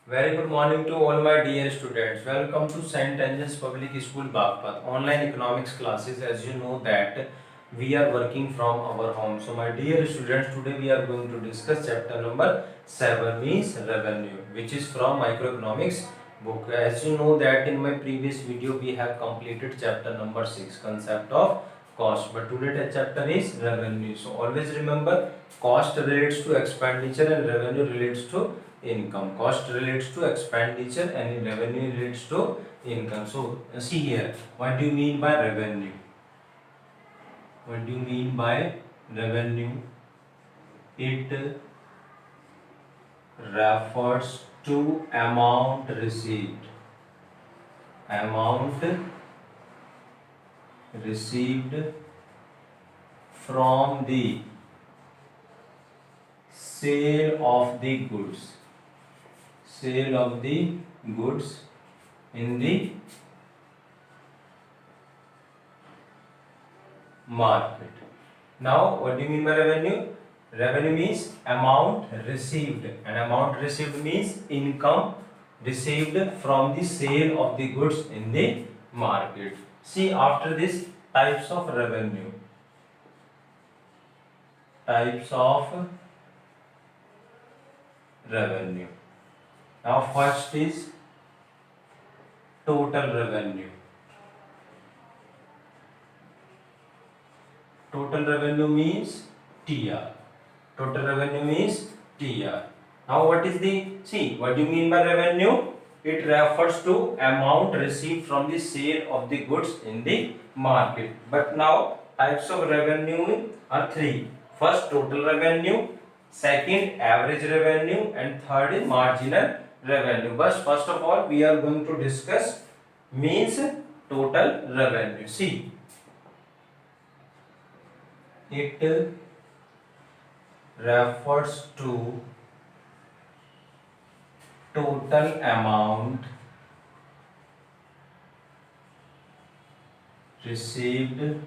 Very good morning to all my dear students. Welcome to St. Angel's Public School Bagpat online economics classes. As you know that we are working from our home. So my dear students, today we are going to discuss chapter number 7 means revenue, which is from microeconomics book. As you know that in my previous video we have completed chapter number 6 concept of cost, but today the chapter is revenue. So always remember, cost relates to expenditure and revenue relates to income. Cost relates to expenditure and revenue relates to income. So see here, what do you mean by revenue? What do you mean by revenue? It refers to amount received. Amount received from the sale of the goods. Sale of the goods in the market. Now, what do you mean by revenue? Revenue means amount received, and amount received means income received from the sale of the goods in the market. See, after this, types of revenue. Types of revenue. Now, first is total revenue. Total revenue means TR. Total revenue means TR. Now what is the, see, what do you mean by revenue? It refers to amount received from the sale of the goods in the market. But now types of revenue are three. First, total revenue, second, average revenue, and third is marginal revenue. But first of all, we are going to discuss means total revenue. See, it refers to total amount received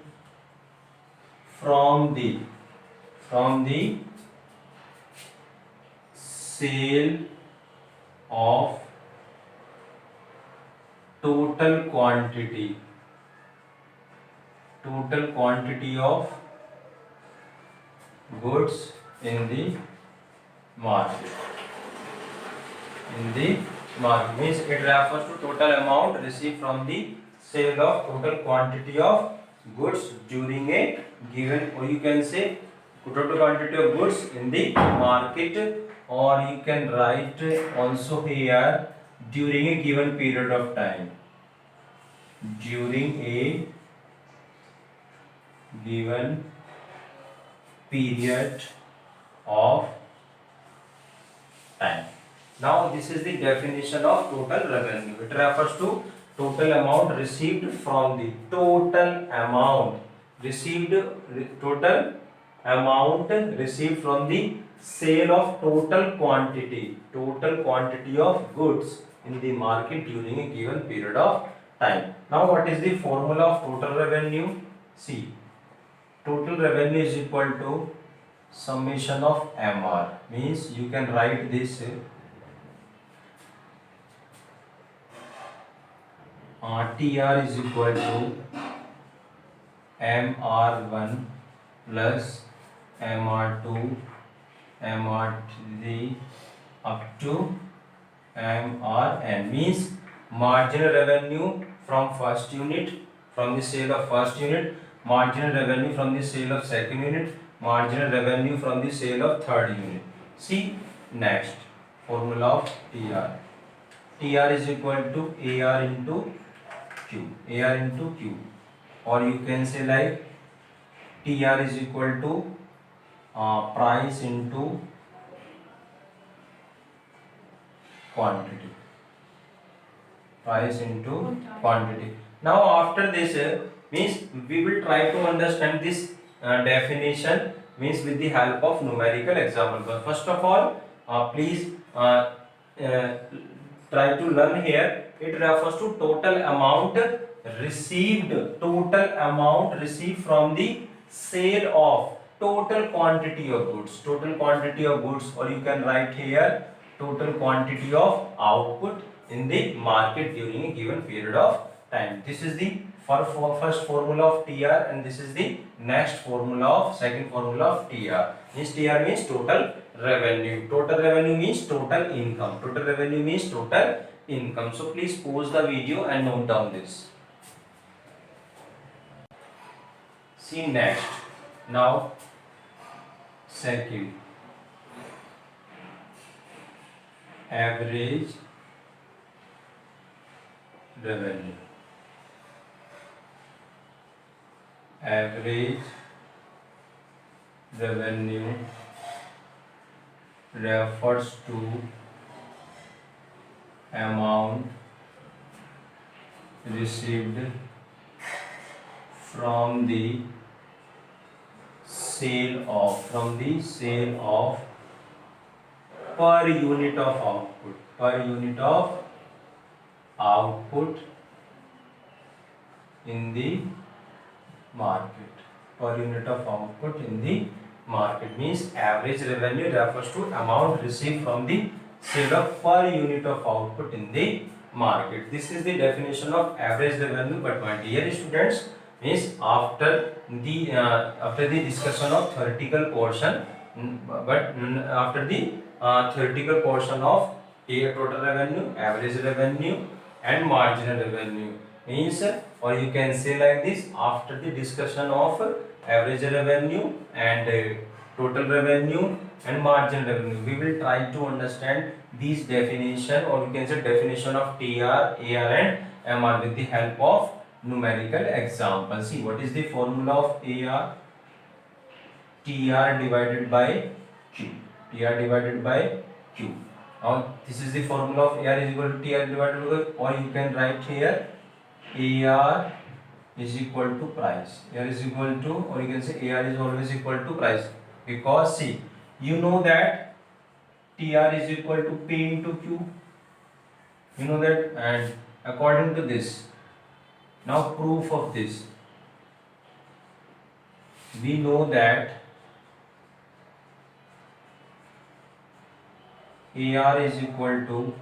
from the sale of total quantity of goods in the market. Means it refers to total amount received from the sale of total quantity of goods during a given, or you can say total quantity of goods in the market, or you can write also here during a given period of time. During a given period of time. Now this is the definition of total revenue. It refers to total amount received from the total amount received from the sale of total quantity of goods in the market during a given period of time. Now what is the formula of total revenue? See, total revenue is equal to summation of MR, means you can write this TR is equal to MR1 plus MR2 MR3 up to MRN, means marginal revenue from first unit, from the sale of first unit, marginal revenue from the sale of second unit, marginal revenue from the sale of third unit. See, next formula of TR. TR is equal to AR into Q, or you can say like TR is equal to price into quantity. Now after this means we will try to understand this definition, means with the help of numerical example. But first of all, please try to learn here. It refers to total amount received from the sale of total quantity of goods, or you can write here total quantity of output in the market during a given period of time. This is the first formula of TR, and this is the second formula of TR. TR means total revenue. Total revenue means total income. Total revenue means total income. So please pause the video and note down this. See next. Now second, average revenue. Average revenue refers to amount received from the sale of per unit of output in the market. Per unit of output in the market means average revenue refers to amount received from the sale of per unit of output in the market. This is the definition of average revenue. But my dear students, means after the discussion of theoretical portion, after the theoretical portion of total revenue, average revenue and marginal revenue, means, or you can say like this, after the discussion of average revenue and total revenue and marginal revenue, we will try to understand these definition, or you can say definition of TR, AR and MR with the help of numerical example. See, what is the formula of AR? TR divided by Q. TR divided by Q. Now this is the formula of AR is equal to TR divided by Q, or you can write here AR is equal to price. AR is equal to, or you can say AR is always equal to price, because see, you know that TR is equal to P into Q. You know that, and according to this, now proof of this, we know that AR is equal to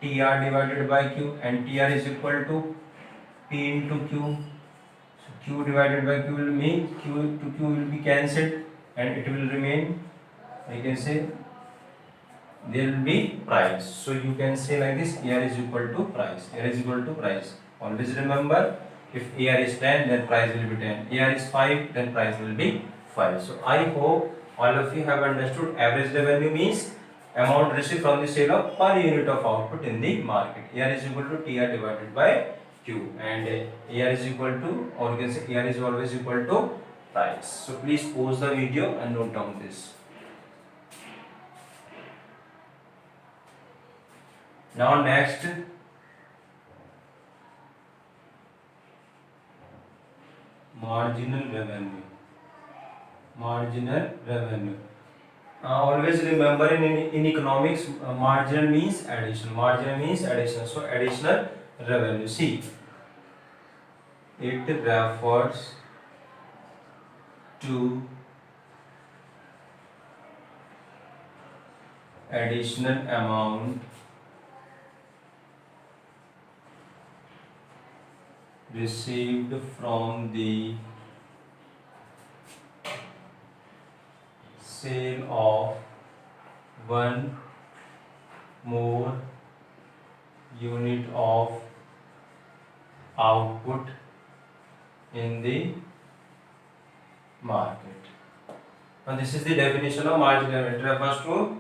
TR divided by Q, and TR is equal to P into Q. So Q divided by Q will mean Q to Q will be cancelled, and it will remain, I can say, there will be price. So you can say like this, AR is equal to price. AR is equal to price. Always remember, if AR is 10, then price will be 10. AR is 5, then price will be 5. So I hope all of you have understood average revenue means amount received from the sale of per unit of output in the market. AR is equal to TR divided by Q, and AR is equal to, or you can say AR is always equal to price. So please pause the video and note down this. Now next, marginal revenue. Always remember in economics, marginal means addition. So additional revenue. See, it refers to additional amount received from the sale of one more unit of output in the market. Now this is the definition of marginal. It refers to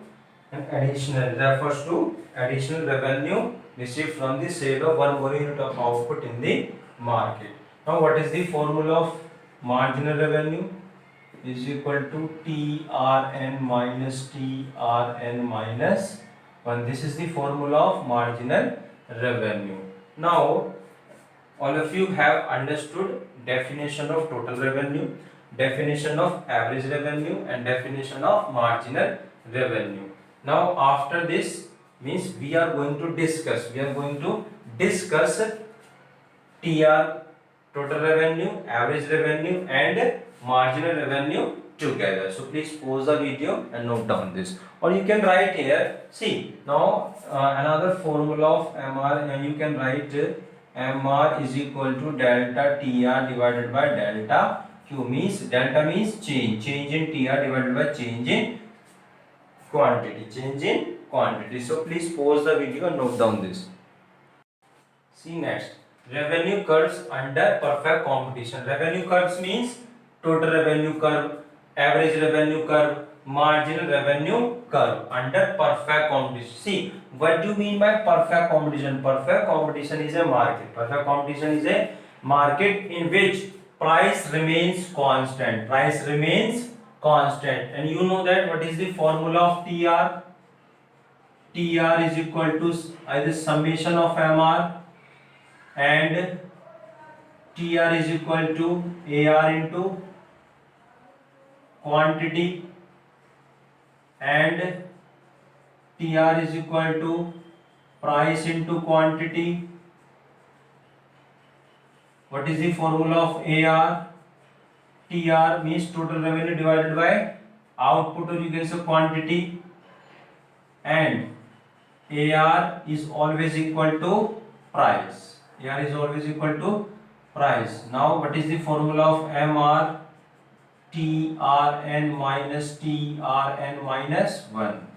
additional revenue received from the sale of one more unit of output in the market. Now what is the formula of marginal revenue? Is equal to TRN minus 1. This is the formula of marginal revenue. Now all of you have understood definition of total revenue, definition of average revenue and definition of marginal revenue. Now after this, means we are going to discuss TR, total revenue, average revenue and marginal revenue together. So please pause the video and note down this, or you can write here. See now another formula of MR, and you can write MR is equal to delta TR divided by delta Q. Means delta means change in TR divided by change in quantity. So please pause the video and note down this. See next, revenue curves under perfect competition. Revenue curves means total revenue curve, average revenue curve, marginal revenue curve under perfect competition. See, what do you mean by perfect competition? Perfect competition is a market. Perfect competition is a market in which price remains constant. Price remains constant. And you know that what is the formula of TR? TR is equal to either summation of MR and TR is equal to AR into quantity, and TR is equal to price into quantity. What is the formula of AR? TR means total revenue divided by output, or you can say quantity, and AR is always equal to price. AR is always equal to price. Now what is the formula of MR? TRN minus TRN minus 1.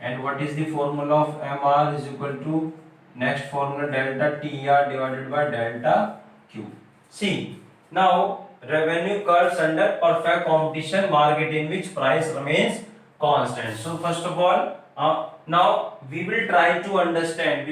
And what is the formula of MR is equal to next formula delta TR divided by delta Q. See, now revenue curves under perfect competition market in which price remains constant. So first of all, now we will try to understand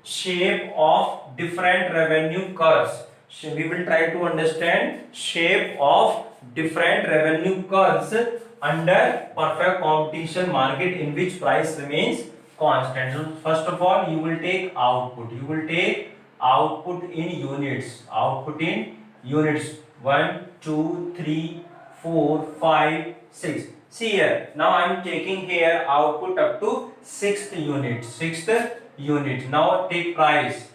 shape of different revenue curves. We will try to understand shape of different revenue curves under perfect competition market in which price remains constant. So first of all, you will take output. You will take output in units. Output in units. 1, 2, 3, 4, 5, 6. See here. Now I am taking here output up to 6th unit. 6th unit. Now take price.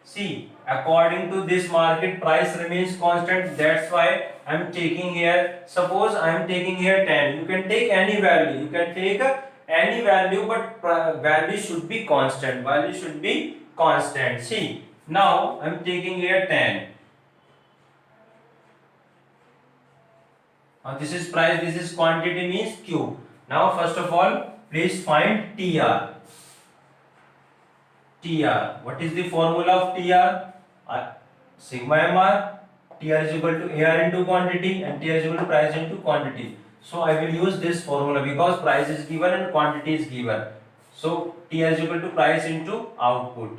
See, according to this market price remains constant. That's why I am taking here. Suppose I am taking here 10. You can take any value. You can take any value, but value should be constant. Value should be constant. See, now I am taking here 10. Now this is price. This is quantity means Q. Now first of all, please find TR. TR. What is the formula of TR? Sigma MR. TR is equal to AR into quantity, and TR is equal to price into quantity. So I will use this formula because price is given and quantity is given. So TR is equal to price into output.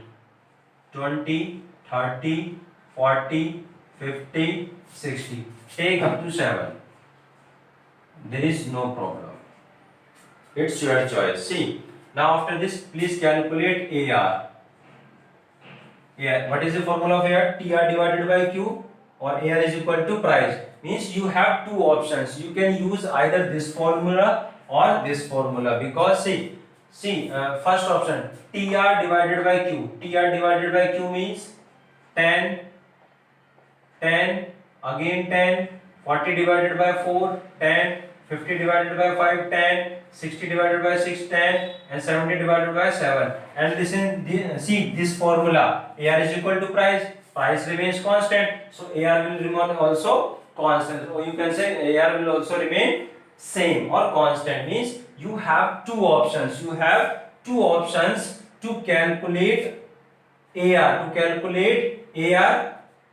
20, 30, 40, 50, 60. Take up to 7. There is no problem. It's your choice. See, now after this, please calculate AR. Yeah, what is the formula of AR? TR divided by Q, or AR is equal to price. Means you have two options. You can use either this formula or this formula, because see, first option TR divided by Q. TR divided by Q means 10, 10, again 10, 40 divided by 4, 10, 50 divided by 5, 10, 60 divided by 6, 10, and 70 divided by 7. And listen, see this formula. AR is equal to price. Price remains constant. So AR will remain also constant. Or you can say AR will also remain same or constant. Means you have two options. You have two options to calculate AR.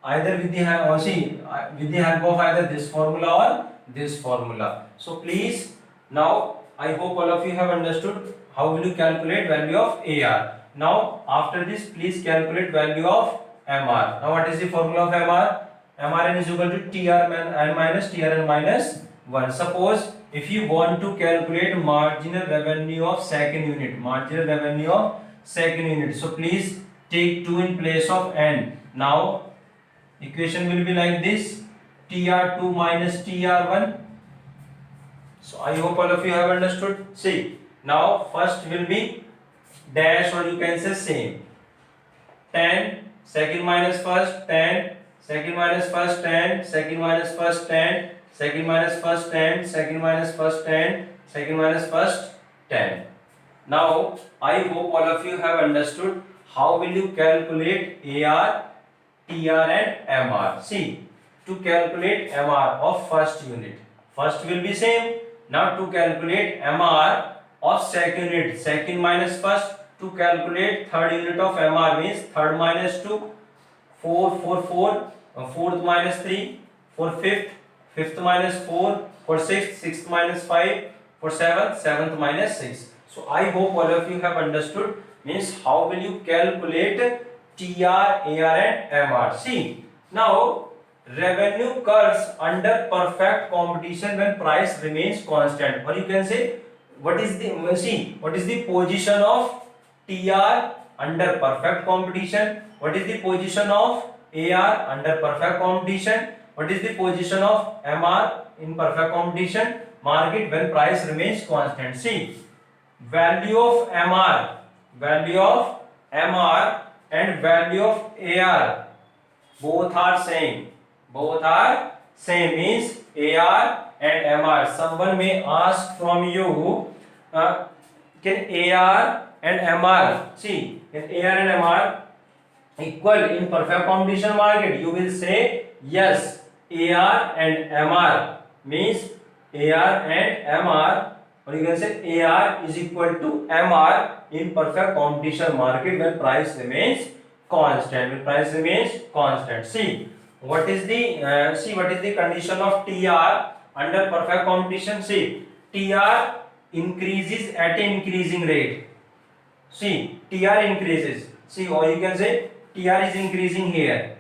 Either with the help of either this formula or this formula. So please, now I hope all of you have understood how will you calculate value of AR. Now after this, please calculate value of MR. Now what is the formula of MR? MRN is equal to TRN minus 1. Suppose if you want to calculate marginal revenue of second unit, so please take 2 in place of n. Now equation will be like this: TR2 minus TR1. So I hope all of you have understood. See, now first will be dash, or you can say same. 10, second minus first 10, second minus first 10, second minus first 10, second minus first 10, second minus first 10, second minus first 10. Now I hope all of you have understood how will you calculate AR, TR and MR. See, to calculate MR of first unit, first will be same. Now to calculate MR of second unit, second minus first. To calculate third unit of MR means third minus 2, 4, fourth minus 3, for fifth, fifth minus 4, for sixth, sixth minus 5, for seventh, seventh minus 6. So I hope all of you have understood means how will you calculate TR, AR and MR. See, now revenue curves under perfect competition when price remains constant, or you can say what is the position of TR under perfect competition, what is the position of AR under perfect competition, what is the position of MR in perfect competition. Mark it when price remains constant. See, value of MR and value of AR both are same. Both are same means AR and MR. Someone may ask from you, can AR and MR, see, can AR and MR equal in perfect competition market? You will say yes, AR and MR means AR and MR, or you can say AR is equal to MR in perfect competition market when price remains constant. When price remains constant. See, what is the condition of TR under perfect competition? See, TR increases at an increasing rate. See, TR increases. See, or you can say TR is increasing here.